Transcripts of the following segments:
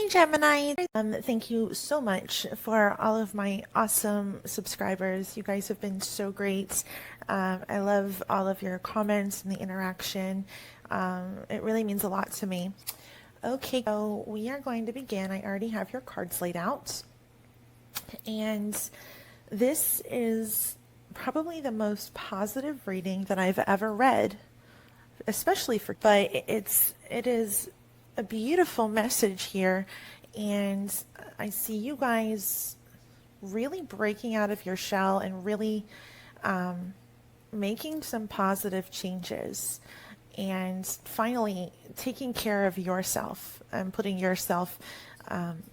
Gemini. Thank you so much for all of my awesome subscribers. You guys have been so great. I love all of your comments and the interaction. It really means a lot to me. Okay, so we are going to begin. I already have your cards laid out. And this is probably the most positive reading that I've ever read, especially but it is a beautiful message here, and I see you guys really breaking out of your shell and really making some positive changes and finally taking care of yourself and putting yourself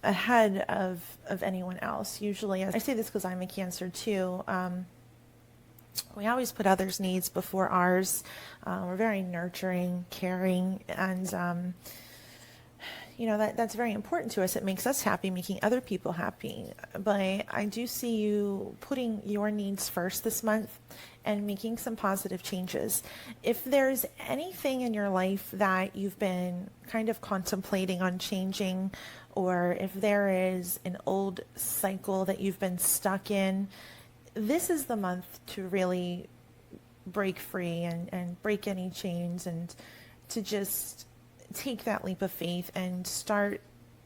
ahead of anyone else. Usually, I say this because I'm a Cancer too, we always put others' needs before ours. We're very nurturing, caring, and that's very important to us. It makes us happy, making other people happy. But I do see you putting your needs first this month and making some positive changes. If there's anything in your life that you've been kind of contemplating on changing, or if there is an old cycle that you've been stuck in, this is the month to really break free and break any chains and to just take that leap of faith and start,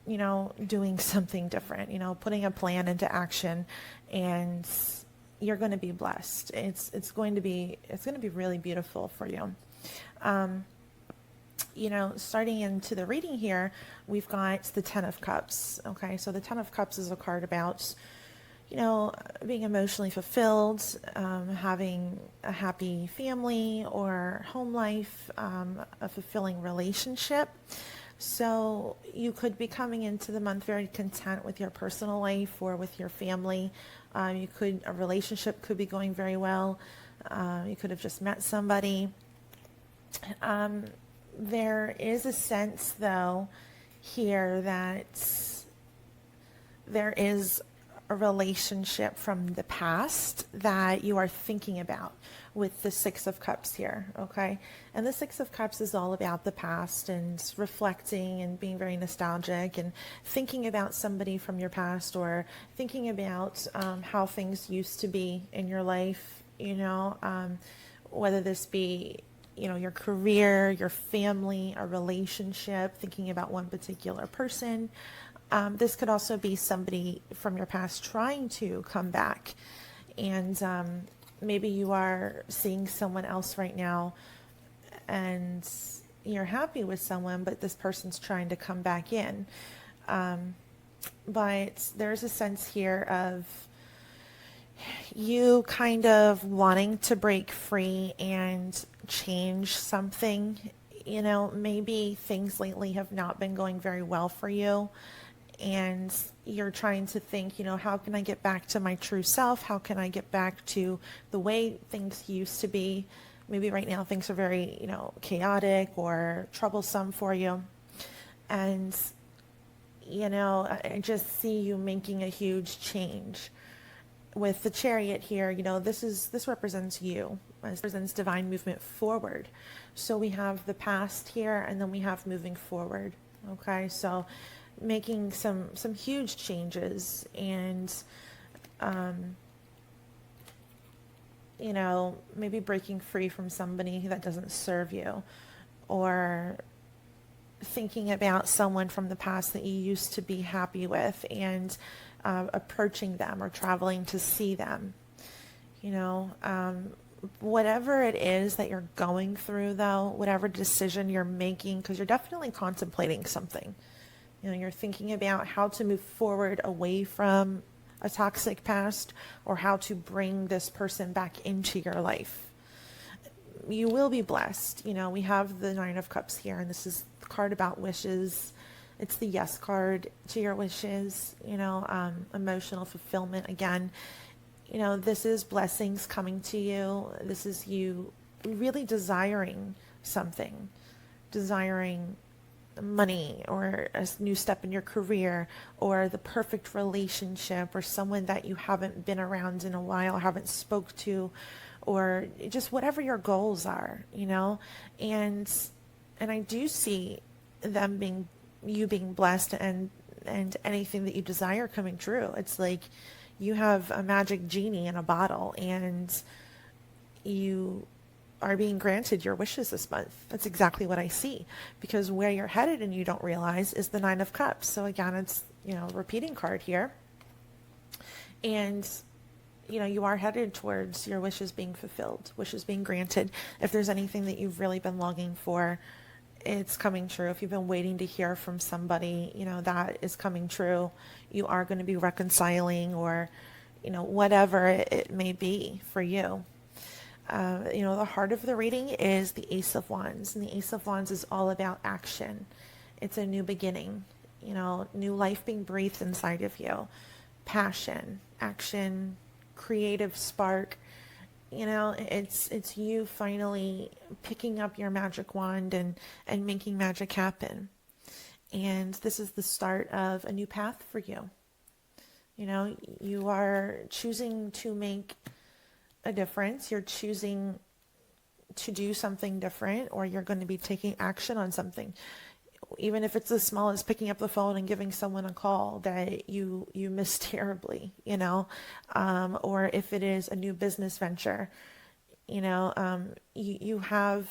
doing something different, putting a plan into action, and you're going to be blessed. It's going to be really beautiful for you. Starting into the reading here, we've got the Ten of Cups. Okay, so the Ten of Cups is a card about being emotionally fulfilled, having a happy family or home life, a fulfilling relationship. So you could be coming into the month very content with your personal life or with your family. A relationship could be going very well. You could have just met somebody. There is a sense, though, here that there is a relationship from the past that you are thinking about with the Six of Cups here, okay? And the Six of Cups is all about the past and reflecting and being very nostalgic and thinking about somebody from your past, or thinking about how things used to be in your life, whether this be your career, your family, a relationship, thinking about one particular person. This could also be somebody from your past trying to come back, and maybe you are seeing someone else right now and you're happy with someone, but this person's trying to come back in. But there's a sense here of you kind of wanting to break free and change something. Maybe things lately have not been going very well for you, and you're trying to think, how can I get back to my true self? How can I get back to the way things used to be? Maybe right now things are very, chaotic or troublesome for you. And, I just see you making a huge change. With the Chariot here, this represents you. This represents divine movement forward. So we have the past here, and then we have moving forward. Okay, so making some huge changes, and maybe breaking free from somebody that doesn't serve you, or thinking about someone from the past that you used to be happy with and approaching them or traveling to see them. Whatever it is that you're going through, though, whatever decision you're making, because you're definitely contemplating something. You're thinking about how to move forward away from a toxic past, or how to bring this person back into your life. You will be blessed. We have the Nine of Cups here, and this is the card about wishes. It's the yes card to your wishes, emotional fulfillment again. This is blessings coming to you. This is you really desiring something, desiring money, or a new step in your career, or the perfect relationship, or someone that you haven't been around in a while, haven't spoke to, or just whatever your goals are, and I do see you being blessed, and and anything that you desire coming true. It's like you have a magic genie in a bottle, and you are being granted your wishes this month. That's exactly what I see, because where you're headed and you don't realize is the Nine of Cups. So again, it's, repeating card here. And, you are headed towards your wishes being fulfilled, wishes being granted. If there's anything that you've really been longing for, it's coming true. If you've been waiting to hear from somebody, that is coming true. You are going to be reconciling, or, whatever it may be for you. The heart of the reading is the Ace of Wands, and the Ace of Wands is all about action. It's a new beginning, new life being breathed inside of you, passion, action, creative spark. It's you finally picking up your magic wand and making magic happen. And this is the start of a new path for you. You are choosing to make a difference. You're choosing to do something different, or you're going to be taking action on something, even if it's as small as picking up the phone and giving someone a call that you missed terribly, or if it is a new business venture, you have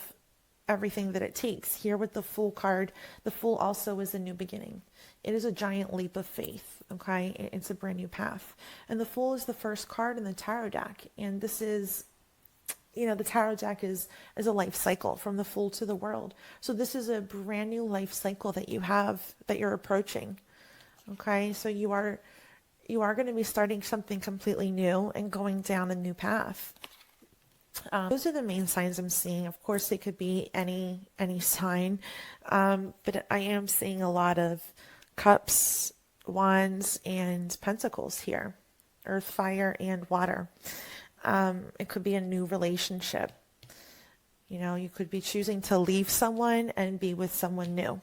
everything that it takes. Here with the Fool card, the Fool also is a new beginning. It is a giant leap of faith, okay? It's a brand new path. And the Fool is the first card in the tarot deck. And this is, the tarot deck is a life cycle from the Fool to the World. So this is a brand new life cycle that you have, that you're approaching, okay? So you are going to be starting something completely new and going down a new path. Those are the main signs I'm seeing. Of course, it could be any sign, but I am seeing a lot of Cups, Wands, and Pentacles here. Earth, fire, and water. It could be a new relationship. You could be choosing to leave someone and be with someone new.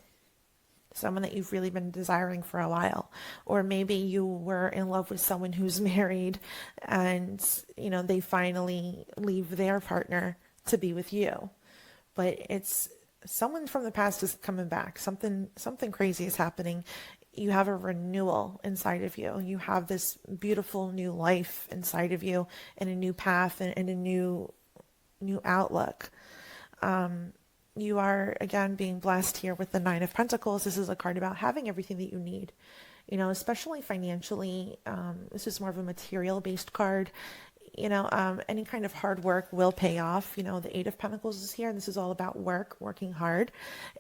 Someone that you've really been desiring for a while. Or maybe you were in love with someone who's married and, they finally leave their partner to be with you. But it's someone from the past is coming back. Something crazy is happening. You have a renewal inside of you. You have this beautiful new life inside of you, and a new path and a new outlook. You are, again, being blessed here with the Nine of Pentacles. This is a card about having everything that you need, especially financially. This is more of a material-based card. Any kind of hard work will pay off. The Eight of Pentacles is here, and this is all about working hard,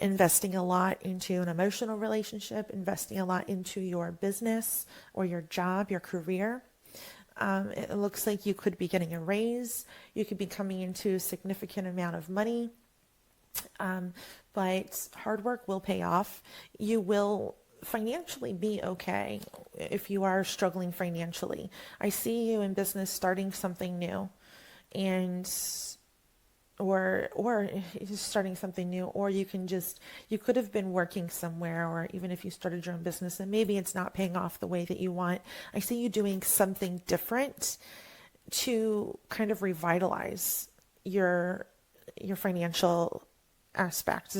investing a lot into an emotional relationship, investing a lot into your business or your job, your career. It looks like you could be getting a raise. You could be coming into a significant amount of money. But hard work will pay off. You will financially be okay if you are struggling financially. I see you in business starting something new, or starting something new, or you could have been working somewhere, or even if you started your own business and maybe it's not paying off the way that you want. I see you doing something different to kind of revitalize your financial aspect.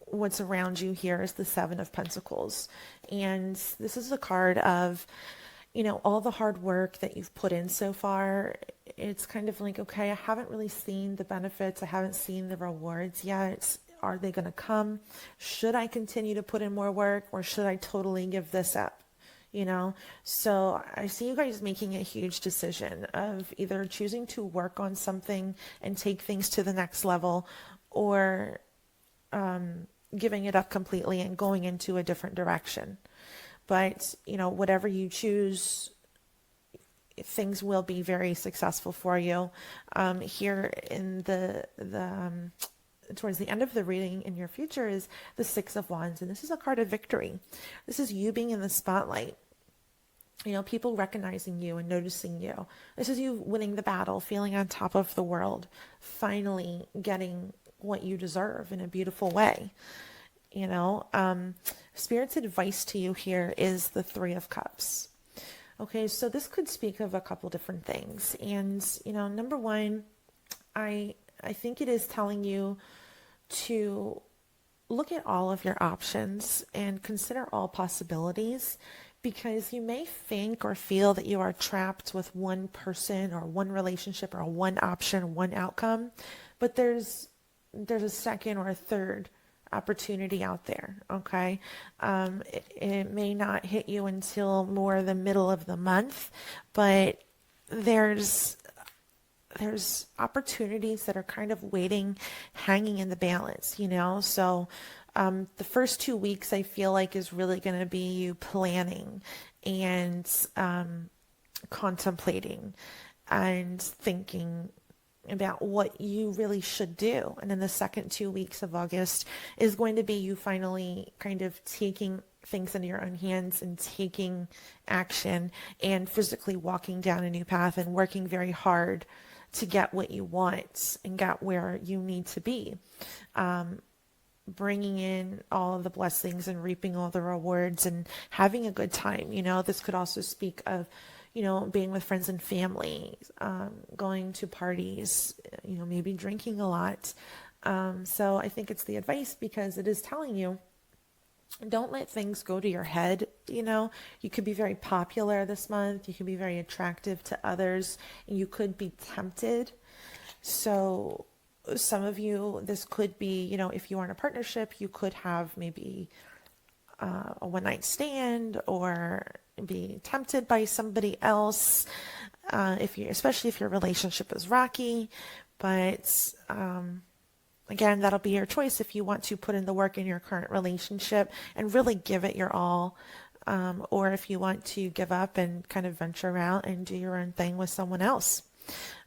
What's around you here is the Seven of Pentacles, and this is a card of all the hard work that you've put in so far. It's kind of like, okay, I haven't really seen the benefits, I haven't seen the rewards yet. Are they going to come? Should I continue to put in more work, or should I totally give this up? So I see you guys making a huge decision of either choosing to work on something and take things to the next level, or giving it up completely and going into a different direction. But, whatever you choose, things will be very successful for you. Here in the towards the end of the reading in your future is the Six of Wands, and this is a card of victory. This is you being in the spotlight. People recognizing you and noticing you. This is you winning the battle, feeling on top of the world, finally getting what you deserve in a beautiful way. Spirit's advice to you here is the Three of Cups. Okay, so this could speak of a couple different things. And, number one, I think it is telling you to look at all of your options and consider all possibilities, because you may think or feel that you are trapped with one person or one relationship or one option, one outcome, but there's a second or a third opportunity out there. Okay. It may not hit you until more the middle of the month, but there's opportunities that are kind of waiting, hanging in the balance, you know? So the first 2 weeks I feel like is really going to be you planning and contemplating and thinking about what you really should do. And then the second 2 weeks of August is going to be you finally kind of taking things into your own hands and taking action and physically walking down a new path and working very hard to get what you want and get where you need to be. Bringing in all of the blessings and reaping all the rewards and having a good time. You know, this could also speak of, you know, being with friends and family, going to parties, you know, maybe drinking a lot. So I think it's the advice, because it is telling you, don't let things go to your head. You know, you could be very popular this month. You could be very attractive to others, and you could be tempted. So some of you, this could be, you know, if you are in a partnership, you could have maybe a one night stand or be tempted by somebody else. Especially if your relationship is rocky, but, again, that'll be your choice if you want to put in the work in your current relationship and really give it your all, or if you want to give up and kind of venture out and do your own thing with someone else.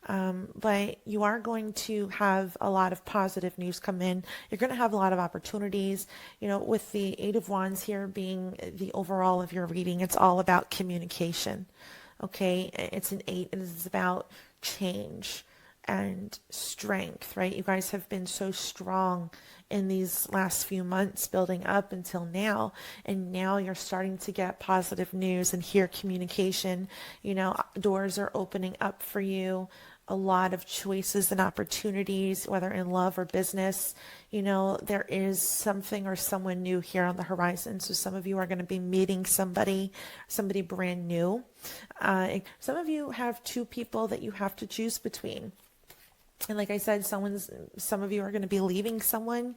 But you are going to have a lot of positive news come in. You're going to have a lot of opportunities, you know, with the Eight of Wands here being the overall of your reading. It's all about communication. Okay. It's an 8, and it's about change and strength, right? You guys have been so strong in these last few months building up until now, and now you're starting to get positive news and hear communication. You know, doors are opening up for you, a lot of choices and opportunities, whether in love or business. You know, there is something or someone new here on the horizon. So some of you are going to be meeting somebody brand new. Some of you have two people that you have to choose between. And like I said, some of you are going to be leaving someone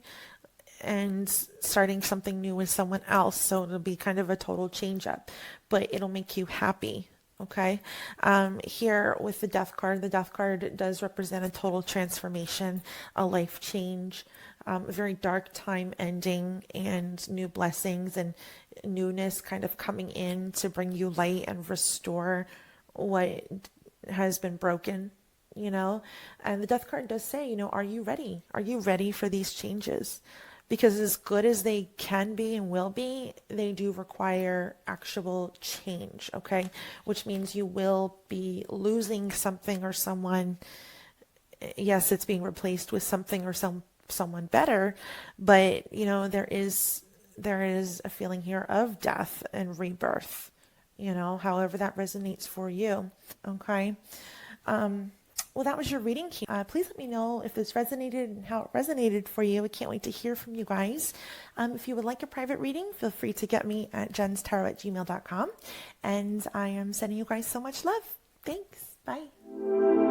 and starting something new with someone else. So it'll be kind of a total change up, but it'll make you happy. Okay. Here with the Death card does represent a total transformation, a life change, a very dark time ending, and new blessings and newness kind of coming in to bring you light and restore what has been broken. You know, and the Death card does say, you know, are you ready? Are you ready for these changes? Because as good as they can be and will be, they do require actual change, okay? Which means you will be losing something or someone. Yes, it's being replaced with something or someone better, but you know, there is a feeling here of death and rebirth, you know, however that resonates for you, okay? Well, that was your reading. Please let me know if this resonated and how it resonated for you. I can't wait to hear from you guys. If you would like a private reading, feel free to get me at jenstarot@gmail.com. And I am sending you guys so much love. Thanks. Bye.